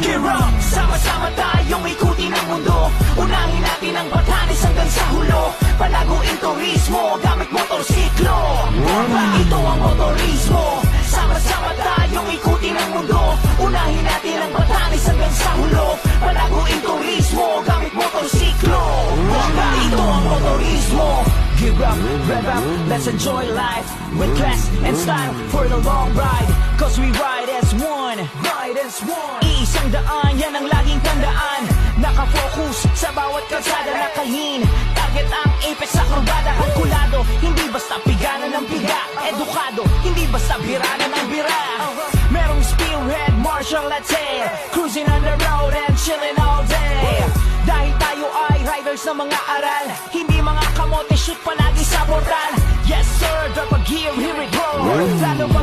Gear up! Sama-sama tayong ikutin ang mundo. Unahin natin ang Batanes hanggang sa hulo. Palaguin turismo gamit motorsiklo. Ito ang motorismo. Sama-sama tayong ikutin ang mundo. Unahin natin ang Batanes hanggang sa hulo. Palaguin turismo gamit motorsiklo. Ito ang motorismo. Gear up, rev up, let's enjoy life with class and style for the long ride. Cause we ride as one, ride as one. Iisang daan, yan ang laging tandaan. Nakafocus sa bawat kalsada na kahin. Target ang apex sa kurbada, kalkulado. Hindi basta pigana ng piga, edukado. Hindi basta birana ng bira. Merong spearhead, martial latte. Cruising on the road and chilling all day. Dahil tayo ay riders ng mga aral. Hindi mga kamote shoot palagi sa portal. Yes sir, drop a gear, here we go. Lalo